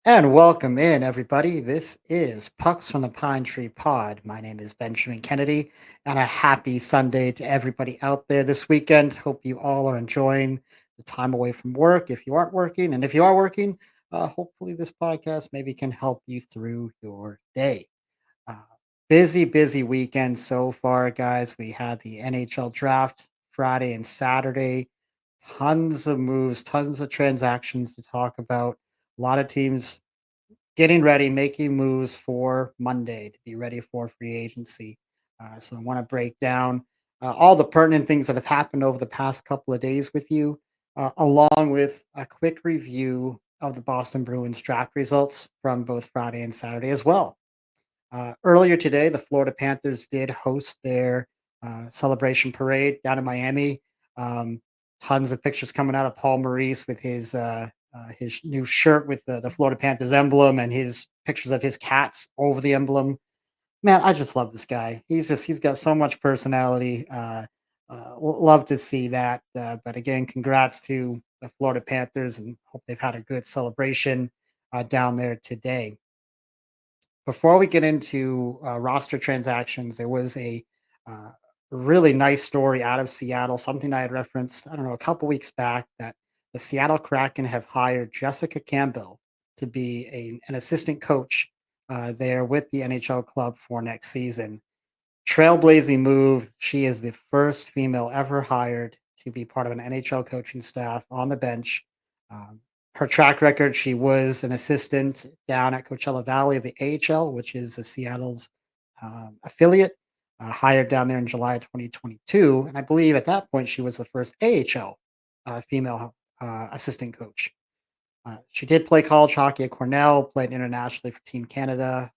And welcome in, everybody. This is Pucks from the Pine Tree Pod. My name is Benjamin Kennedy, and a happy Sunday to everybody out there this weekend. Hope you all are enjoying the time away from work if you aren't working. And if you are working, hopefully this podcast maybe can help you through your day. Uh, busy weekend so far, guys. We had the NHL draft Friday and Saturday. Tons of moves, tons of transactions to talk about. A lot of teams getting ready, making moves for Monday to be ready for free agency. So I want to break down all the pertinent things that have happened over the past couple of days with you, along with a quick review of the Boston Bruins draft results from both Friday and Saturday as well. Earlier today, the Florida Panthers did host their celebration parade down in Miami. Um, Tons of pictures coming out of Paul Maurice with his new shirt with the Florida Panthers emblem and his pictures of his cats over the emblem. Man, I just love this guy. He's got so much personality. Love to see that. But again, congrats to the Florida Panthers and hope they've had a good celebration down there today. Before we get into roster transactions, there was a uh, really nice story out of Seattle, something I had referenced, I don't know, a couple weeks back, that the Seattle Kraken have hired Jessica Campbell to be an assistant coach there with the NHL club for next season. Trailblazing move. She is the first female ever hired to be part of an NHL coaching staff on the bench. Um, Her track record, she was an assistant down at Coachella Valley of the AHL, which is a Seattle's affiliate, hired down there in July of 2022. And I believe at that point she was the first AHL female assistant coach. She did play college hockey at Cornell, played internationally for Team Canada.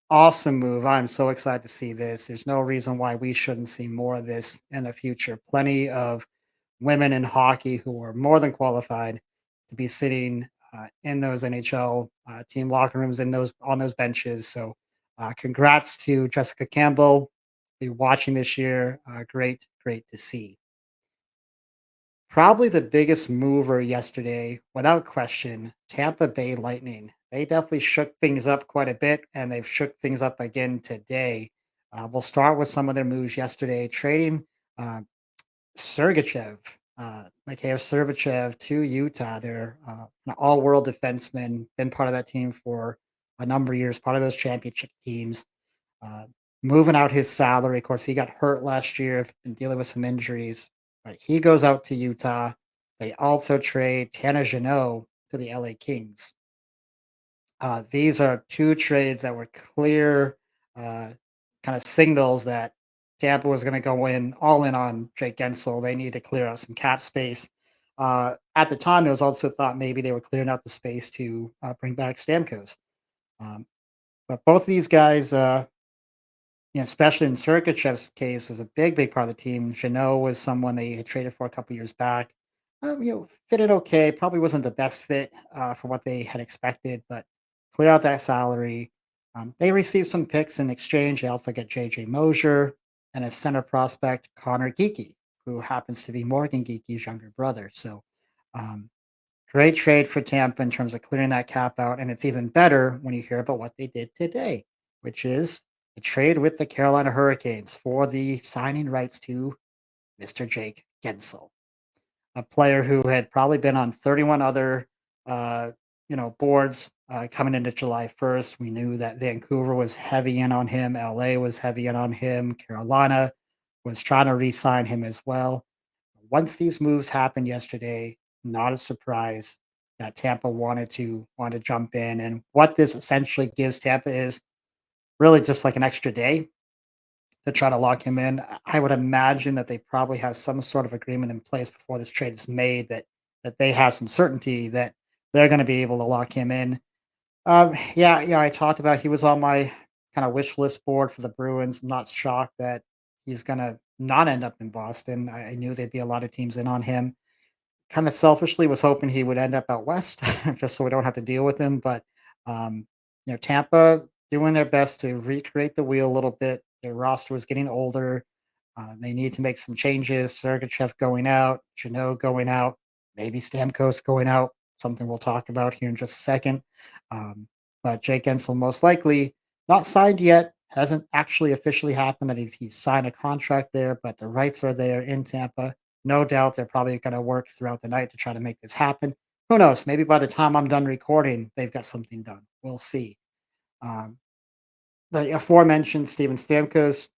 Awesome move. I'm so excited to see this. There's no reason why we shouldn't see more of this in the future. Plenty of women in hockey who are more than qualified to be sitting in those NHL team locker rooms, in those on those benches. So, congrats to Jessica Campbell. Be watching this year. Great to see. Probably the biggest mover yesterday, without question, Tampa Bay Lightning. They definitely shook things up quite a bit, and they've shook things up again today. We'll start with some of their moves yesterday, trading uh, Sergachev, Mikhail Sergachev to Utah. They're an all-world defenseman, been part of that team for a number of years, part of those championship teams. Uh, Moving out his salary. Of course, he got hurt last year, been dealing with some injuries, but he goes out to Utah. They also trade Tanner Jeannot to the LA Kings. These are two trades that were clear kind of signals that Tampa was going to go in all in on Jake Gensel. They need to clear out some cap space. At the time, it was also thought maybe they were clearing out the space to bring back Stamkos. Um, but both of these guys, especially in Sergachev's case, was a big part of the team. Jeannot was someone they had traded for a couple years back. Fitted okay. Probably wasn't the best fit for what they had expected, but clear out that salary. They received some picks in exchange. They also get JJ Mosier and a center prospect, Connor Geeky, who happens to be Morgan Geeky's younger brother. So, um, great trade for Tampa in terms of clearing that cap out, and it's even better when you hear about what they did today, which is a trade with the Carolina Hurricanes for the signing rights to Mr. Jake Gensel, a player who had probably been on 31 other, uh, boards coming into July 1st. We knew that Vancouver was heavy in on him, LA was heavy in on him, Carolina was trying to re-sign him as well. Once these moves happened yesterday, not a surprise that Tampa wanted to jump in. And what this essentially gives Tampa is really just like an extra day to try to lock him in. I would imagine that they probably have some sort of agreement in place before this trade is made, that they have some certainty that they're going to be able to lock him in. Yeah, I talked about he was on my kind of wish list board for the Bruins. I'm not shocked that he's going to not end up in Boston. I knew there'd be a lot of teams in on him. Kind of selfishly was hoping he would end up out west, just so we don't have to deal with him. But um, Tampa doing their best to recreate the wheel a little bit. Their roster was getting older. They need to make some changes. Sergachev going out, Jeannot going out, maybe Stamkos going out. something we'll talk about here in just a second. Um, but Jake Gensel most likely not signed yet. Hasn't actually officially happened that he's signed a contract there, but the rights are there in Tampa. No doubt they're probably going to work throughout the night to try to make this happen. Who knows? Maybe by the time I'm done recording, they've got something done. We'll see. Um, the aforementioned Steven Stamkos,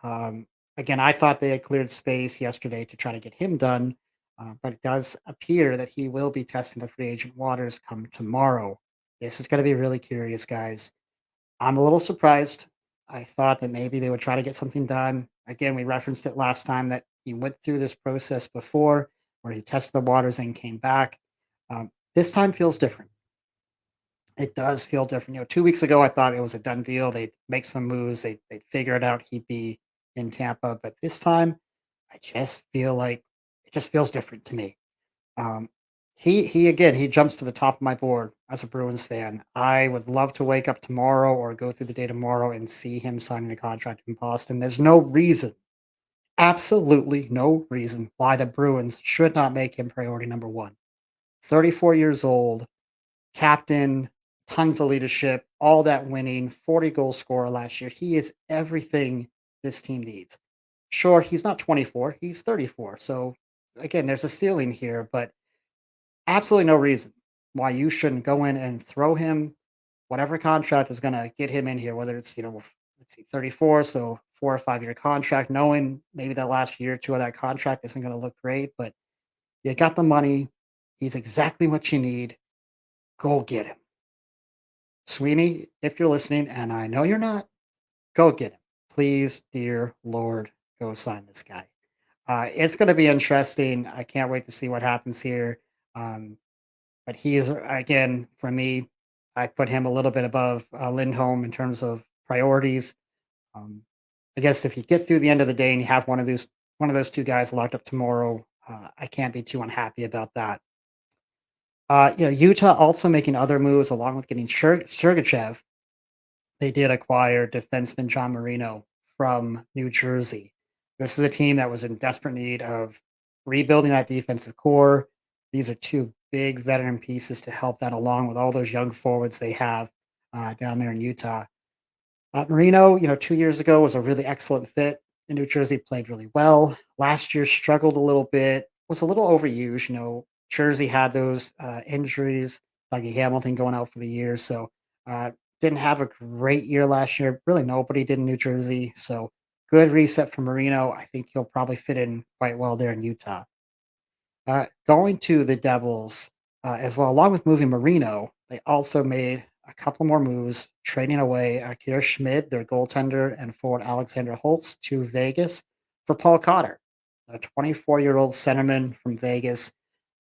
um, again, I thought they had cleared space yesterday to try to get him done, but it does appear that he will be testing the free agent waters come tomorrow. This is going to be really curious, guys. I'm a little surprised. I thought that maybe they would try to get something done. Again, we referenced it last time that he went through this process before where he tested the waters and came back. This time feels different. It does feel different. 2 weeks ago, I thought it was a done deal. They'd make some moves. They'd figure it out. He'd be in Tampa. But this time, I just feel like it just feels different to me. Um, he again, he jumps to the top of my board as a Bruins fan. I would love to wake up tomorrow or go through the day tomorrow and see him signing a contract in Boston. There's no reason, absolutely no reason why the Bruins should not make him priority number one. 34 years old, captain, tons of leadership, all that winning, 40 goal scorer last year. He is everything this team needs. Sure, he's not 24, he's 34. So again, there's a ceiling here, but absolutely no reason why you shouldn't go in and throw him whatever contract is going to get him in here, whether it's, let's see, 34, so 4 or 5 year contract, knowing maybe that last year or two of that contract isn't going to look great, but you got the money. He's exactly what you need. Go get him. Sweeney, if you're listening, and I know you're not, go get him. Please, dear Lord, go sign this guy. It's going to be interesting. I can't wait to see what happens here. Um, but he is, again, for me, I put him a little bit above Lindholm in terms of priorities. Um, I guess if you get through the end of the day and you have one of those two guys locked up tomorrow, I can't be too unhappy about that. Utah also making other moves along with getting Sergachev. They did acquire defenseman John Marino from New Jersey. This is a team that was in desperate need of rebuilding that defensive core. These are two big veteran pieces to help that along with all those young forwards they have down there in Utah. Marino, 2 years ago was a really excellent fit in New Jersey, played really well. Last year struggled a little bit, was a little overused. Jersey had those injuries, Dougie Hamilton going out for the year. So didn't have a great year last year. Really nobody did in New Jersey. So good reset for Marino. I think he'll probably fit in quite well there in Utah. Going to the Devils as well, along with moving Marino, they also made a couple more moves, trading away Akira Schmid, their goaltender, and forward Alexander Holtz to Vegas for Paul Cotter, a 24-year-old centerman from Vegas,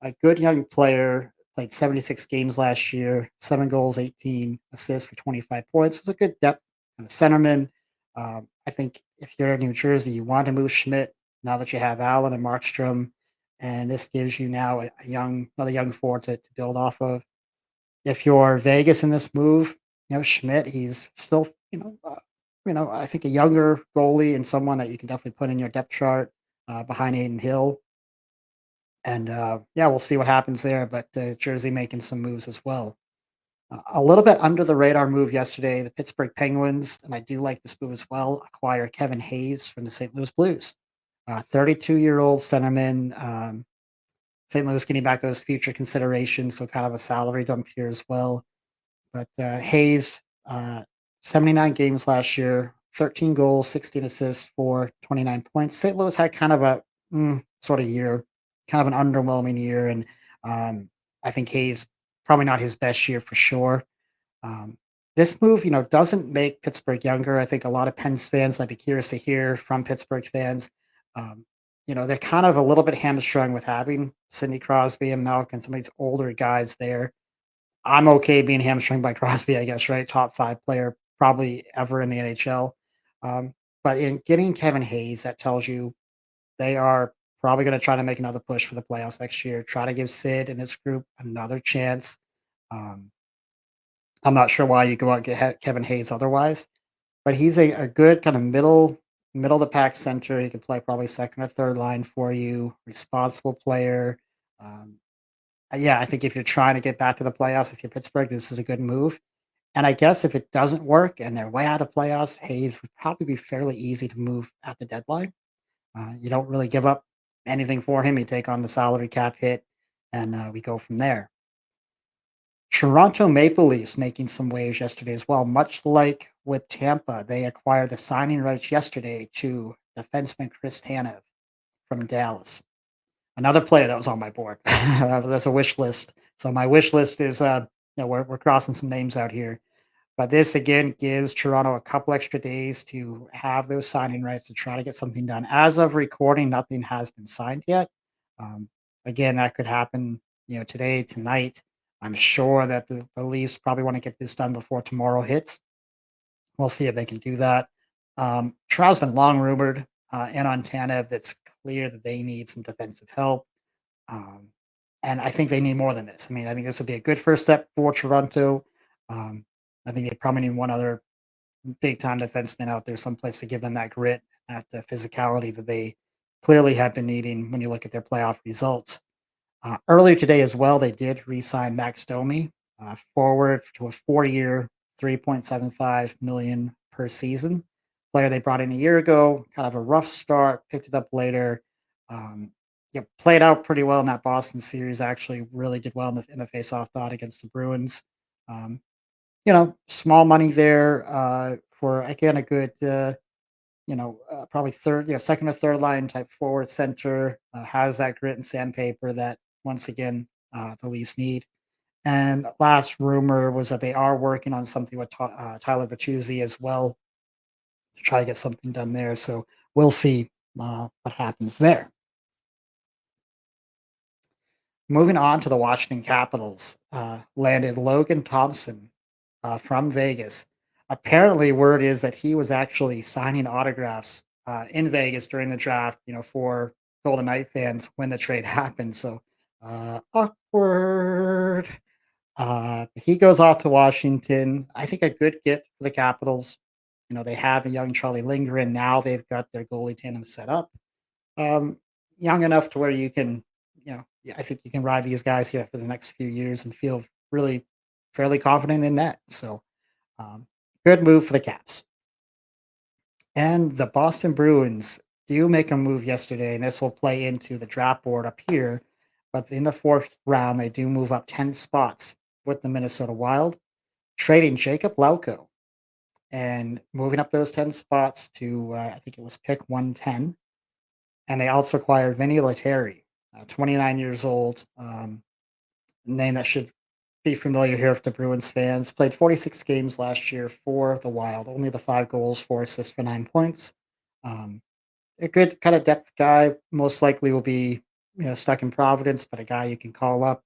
a good young player, played 76 games last year, 7 goals, 18 assists for 25 points. Was a good depth kind of centerman. I think if you're in New Jersey, you want to move Schmidt now that you have Allen and Markstrom, and this gives you now another young forward to build off of. If you're Vegas in this move, Schmidt, he's still, I think a younger goalie and someone that you can definitely put in your depth chart behind Aiden Hill. And yeah, we'll see what happens there. But Jersey making some moves as well. A little bit under the radar move yesterday, the Pittsburgh Penguins, and I do like this move as well, acquire Kevin Hayes from the St. Louis Blues. 32-year-old centerman. St. Louis getting back those future considerations, so kind of a salary dump here as well. But Hayes, 79 games last year, 13 goals, 16 assists for 29 points. St. Louis had kind of a sort of year, kind of an underwhelming year. And I think Hayes, probably not his best year for sure. Um, this move, doesn't make Pittsburgh younger. I think a lot of Pens fans, I'd be curious to hear from Pittsburgh fans. Um, they're kind of a little bit hamstrung with having Sidney Crosby and Malkin, some of these older guys there. I'm okay being hamstrung by Crosby, I guess, right? Top 5 player probably ever in the NHL. Um, but in getting Kevin Hayes, that tells you they are probably going to try to make another push for the playoffs next year, try to give Sid and his group another chance. Um, I'm not sure why you go out and get Kevin Hayes otherwise, but he's a good kind of middle of the pack center. He can play probably second or third line for you, responsible player. Um, Yeah, I think if you're trying to get back to the playoffs, if you're Pittsburgh, this is a good move. And I guess if it doesn't work and they're way out of playoffs, Hayes would probably be fairly easy to move at the deadline. You don't really give up anything for him. You take on the salary cap hit, and we go from there. Toronto Maple Leafs making some waves yesterday as well. Much like with Tampa, they acquired the signing rights yesterday to defenseman Chris Tanev from Dallas. Another player that was on my board. That's a wish list. So my wish list is, we're crossing some names out here. But this again gives Toronto a couple extra days to have those signing rights to try to get something done. As of recording, nothing has been signed yet. Um, Again, that could happen, today, tonight. I'm sure that the Leafs probably want to get this done before tomorrow hits. We'll see if they can do that. Toronto's been long rumored, and on Tanev, that's clear that they need some defensive help. Um, and I think they need more than this. I mean, I think this would be a good first step for Toronto. Um, I think they probably need one other big time defenseman out there, someplace to give them that grit, that physicality that they clearly have been needing when you look at their playoff results. Earlier today as well, they did re-sign Max Domi, forward to a 4-year, 3.75 million per season. Player they brought in a year ago, kind of a rough start, picked it up later. Um, yeah, played out pretty well in that Boston series. Actually, really did well in the face-off dot against the Bruins. Um, Small money there for again a good probably third, second or third line type forward center, has that grit and sandpaper that once again the Leafs need. And last rumor was that they are working on something with Tyler Bertuzzi as well to try to get something done there. So we'll see what happens there. Moving on to the Washington Capitals, landed Logan Thompson from Vegas. Apparently, word is that he was actually signing autographs in Vegas during the draft, for Golden Knight fans when the trade happened. So awkward. He goes off to Washington. I think a good get for the Capitals. They have the young Charlie Lindgren. Now they've got their goalie tandem set up, um, young enough to where you can, yeah, I think you can ride these guys here for the next few years and feel really fairly confident in that. So, um, good move for the Caps. And the Boston Bruins do make a move yesterday, and this will play into the draft board up here. But in the fourth round, they do move up 10 spots with the Minnesota Wild, trading Jacob Lauko and moving up those 10 spots to, I think it was pick 110. And they also acquired Vinny Lettieri, 29 years old, name that should be familiar here for the Bruins fans. Played 46 games last year for the Wild, only the 5 goals, 4 assists for 9 points. Um, a good kind of depth guy, most likely will be stuck in Providence, but a guy you can call up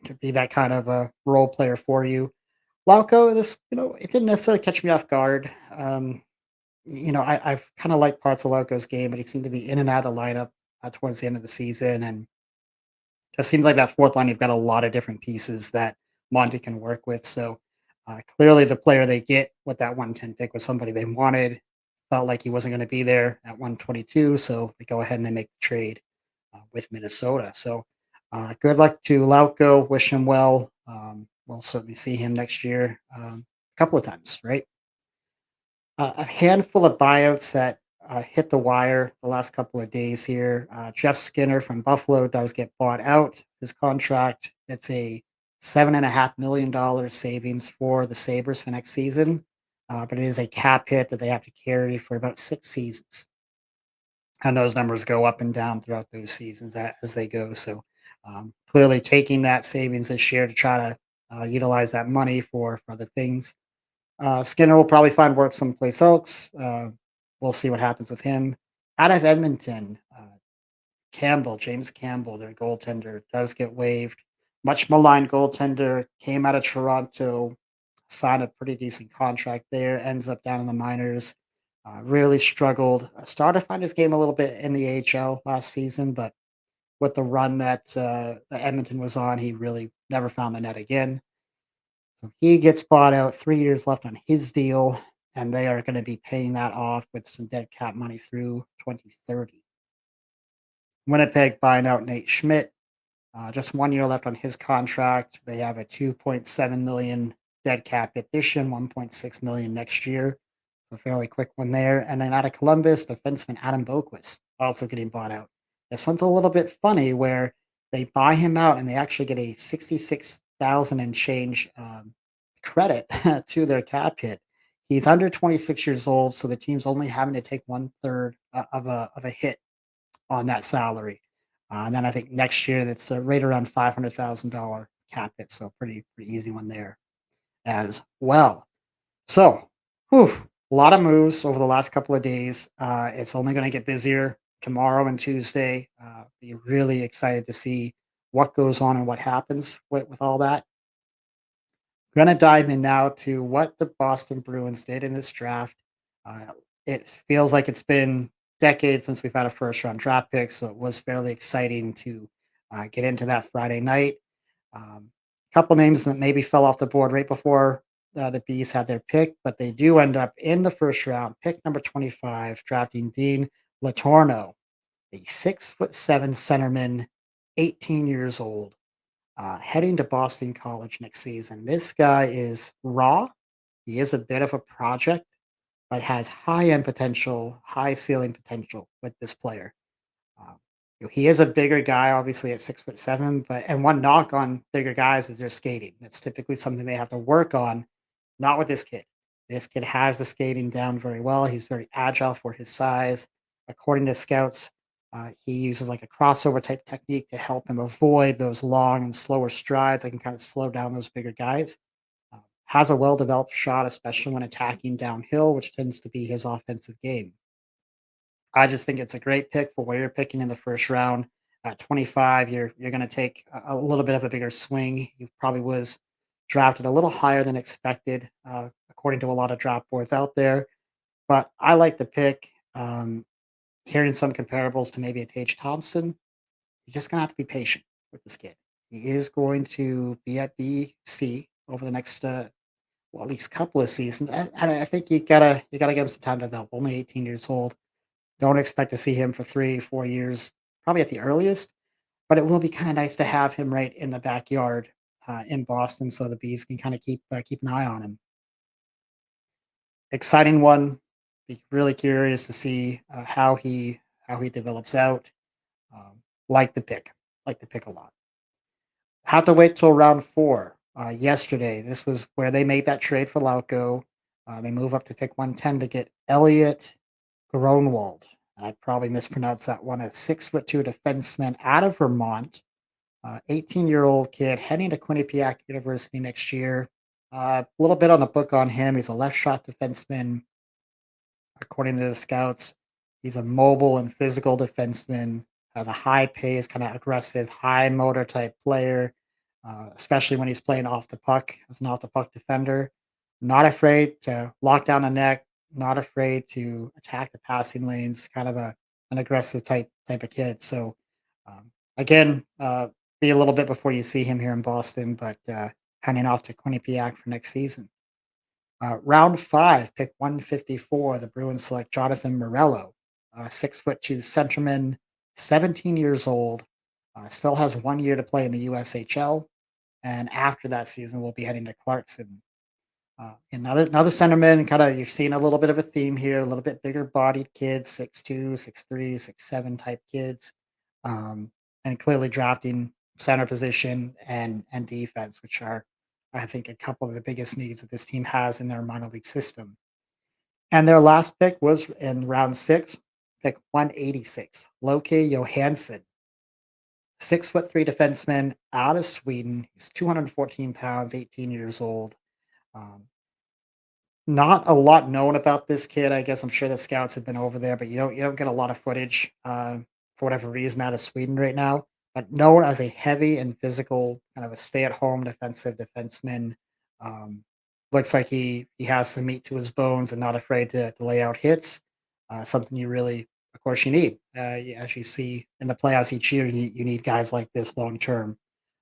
to be that kind of a role player for you. Lauko, this it didn't necessarily catch me off guard. I've kind of liked parts of Lauko's game, but he seemed to be in and out of the lineup towards the end of the season, and just seems like that fourth line, you've got a lot of different pieces that Monty can work with. So clearly, the player they get with that 110 pick was somebody they wanted. Felt like he wasn't going to be there at 122, so they go ahead and they make the trade with Minnesota. So good luck to Lauko. Wish him well. We'll certainly see him next year a couple of times, right? A handful of buyouts that hit the wire the last couple of days here. Jeff Skinner from Buffalo does get bought out. His contract, it's a $7.5 million savings for the Sabres for next season, but it is a cap hit that they have to carry for about 6 seasons. And those numbers go up and down throughout those seasons as they go. So clearly taking that savings this year to try to utilize that money for other things. Skinner will probably find work someplace else. We'll see what happens with him. Out of Edmonton, James Campbell, their goaltender, does get waived. Much maligned goaltender, came out of Toronto, signed a pretty decent contract there, ends up down in the minors. Really struggled. Started to find his game a little bit in the AHL last season, but with the run that Edmonton was on, he really never found the net again. So he gets bought out, 3 years left on his deal, and they are gonna be paying that off with some dead cap money through 2030. Winnipeg buying out Nate Schmidt. Just 1 year left on his contract. They have a 2.7 million dead cap addition, 1.6 million next year. So fairly quick one there. And then out of Columbus, defenseman Adam Boquist also getting bought out. This one's a little bit funny where they buy him out and they actually get a 66,000 and change credit to their cap hit. He's under 26 years old, so the team's only having to take one third of a hit on that salary. And then I think next year that's right around $500,000 cap hit, so pretty easy one there as well. So, whew, a lot of moves over the last couple of days. It's only going to get busier tomorrow and Tuesday. Be really excited to see what goes on and what happens with all that. Gonna dive in now to what the Boston Bruins did in this draft. It feels like it's been decades since we've had a first round draft pick, so it was fairly exciting to get into that Friday night. Couple names that maybe fell off the board right before the Bees had their pick, but they do end up in the first round, pick number 25, drafting Dean Latorno, a 6'7" centerman, 18 years old, heading to Boston College next season. This guy is raw. He is a bit of a project, but has high end potential, high ceiling potential with this player. Um, he is a bigger guy, obviously at 6'7", but and one knock on bigger guys is their skating. That's typically something they have to work on. Not with this kid. This kid has the skating down very well. He's very agile for his size. According to scouts, he uses like a crossover type technique to help him avoid those long and slower strides that can kind of slow down those bigger guys. Has a well developed shot, especially when attacking downhill, which tends to be his offensive game. I just think it's a great pick for where you're picking in the first round. At 25, you're going to take a little bit of a bigger swing. He probably was drafted a little higher than expected, according to a lot of draft boards out there. But I like the pick. Hearing some comparables to maybe a Tage Thompson, you're just gonna have to be patient with this kid. He is going to be at BC over the next, well, at least couple of seasons. And I think you gotta give him some time to develop. Only 18 years old. Don't expect to see him for 3, 4 years, probably at the earliest. But it will be kind of nice to have him right in the backyard in Boston, so the bees can kind of keep an eye on him. Exciting one. Be really curious to see how he develops out. Um, like the pick, like the pick a lot. Have to wait till round four. Yesterday, this was where they made that trade for Lauko. They move up to pick 110 to get Elliot Gronwald. I probably mispronounced that one. A 6'2" defenseman out of Vermont, 18-year-old kid heading to Quinnipiac University next year. A little bit on the book on him. He's a left shot defenseman. According to the scouts, he's a mobile and physical defenseman, has a high pace, kind of aggressive, high motor type player, especially when he's playing off the puck as an off the puck defender. Not afraid to lock down the neck, not afraid to attack the passing lanes, kind of an aggressive type of kid. So again, be a little bit before you see him here in Boston, but heading off to Quinnipiac for next season. Round five, pick 154. The Bruins select Jonathan Morello, 6'2" centerman, 17 years old, still has 1 year to play in the USHL, and after that season, we'll be heading to Clarkson. Another centerman, kind of you're seeing a little bit of a theme here, a little bit bigger bodied kids, 6'2", 6'3", 6'7" type kids, and clearly drafting center position and defense, which are I think a couple of the biggest needs that this team has in their minor league system. And their last pick was in round six, pick 186, Loke Johansson, 6'3" defenseman out of Sweden. He's 214 pounds, 18 years old. Um, Not a lot known about this kid. I guess I'm sure the scouts have been over there, but you don't get a lot of footage for whatever reason out of Sweden right now. But known as a heavy and physical kind of a stay-at-home defensive defenseman. Um, Looks like he has some meat to his bones and not afraid to lay out hits. Something you really, of course, you need. As you see in the playoffs each year, you need guys like this long term.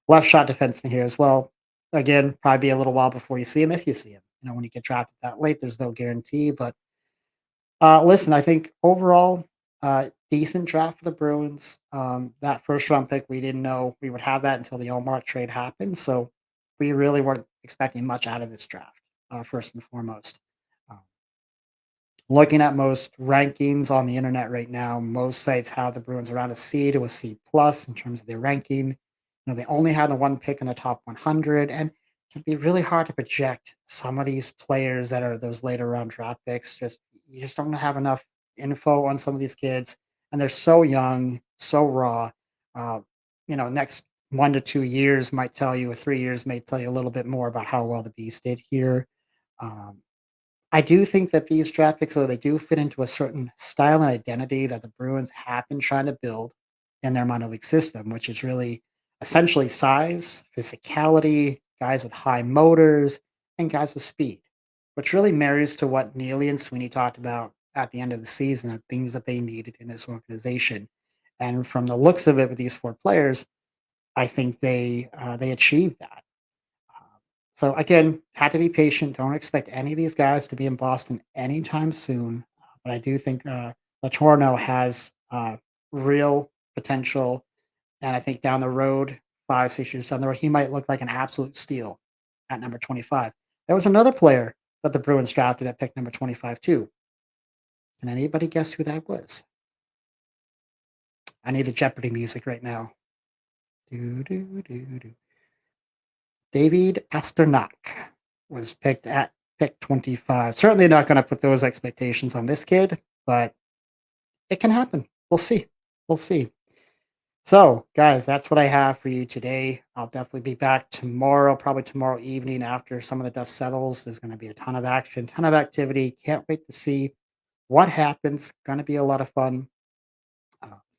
Left shot defenseman here as well. Again, probably be a little while before you see him if you see him. When you get drafted that late, there's no guarantee. But listen, I think overall, decent draft for the Bruins. That first round pick, we didn't know we would have that until the Allmark trade happened. So we really weren't expecting much out of this draft, first and foremost. Um, Looking at most rankings on the internet right now, most sites have the Bruins around a C to a C plus in terms of their ranking. They only had the one pick in the top 100, and it can be really hard to project some of these players that are those later round draft picks. Just you just don't have enough info on some of these kids, and they're so young, so raw. Uh, next 1 to 2 years might tell you, or 3 years may tell you a little bit more about how well the Beast did here. Um, I do think that these draft picks, though, they do fit into a certain style and identity that the Bruins have been trying to build in their minor league system, which is really essentially size, physicality, guys with high motors, and guys with speed, which really marries to what Neely and Sweeney talked about at the end of the season and things that they needed in this organization. And from the looks of it with these four players, I think they achieved that. So again, had to be patient. Don't expect any of these guys to be in Boston anytime soon. But I do think Latorno has real potential, and I think down the road, 5, 6 years down the road, he might look like an absolute steal at number 25. There was another player that the Bruins drafted at pick number 25 too. Can anybody guess who that was? I need the Jeopardy music right now. Do, do, do, do. David Pasternak was picked at pick 25. Certainly not going to put those expectations on this kid, but it can happen. We'll see. We'll see. So, guys, that's what I have for you today. I'll definitely be back tomorrow, probably tomorrow evening after some of the dust settles. There's going to be a ton of action, ton of activity. Can't wait to see what happens. Going to be a lot of fun.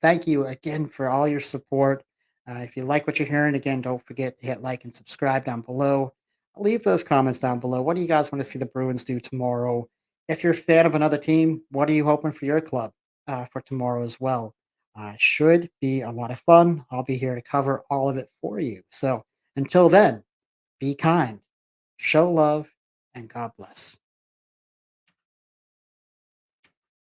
Thank you again for all your support. If you like what you're hearing, again, don't forget to hit like and subscribe down below. Leave those comments down below. What do you guys want to see the Bruins do tomorrow? If you're a fan of another team, what are you hoping for your club for tomorrow as well? Should be a lot of fun. I'll be here to cover all of it for you. So until then, be kind, show love, and God bless.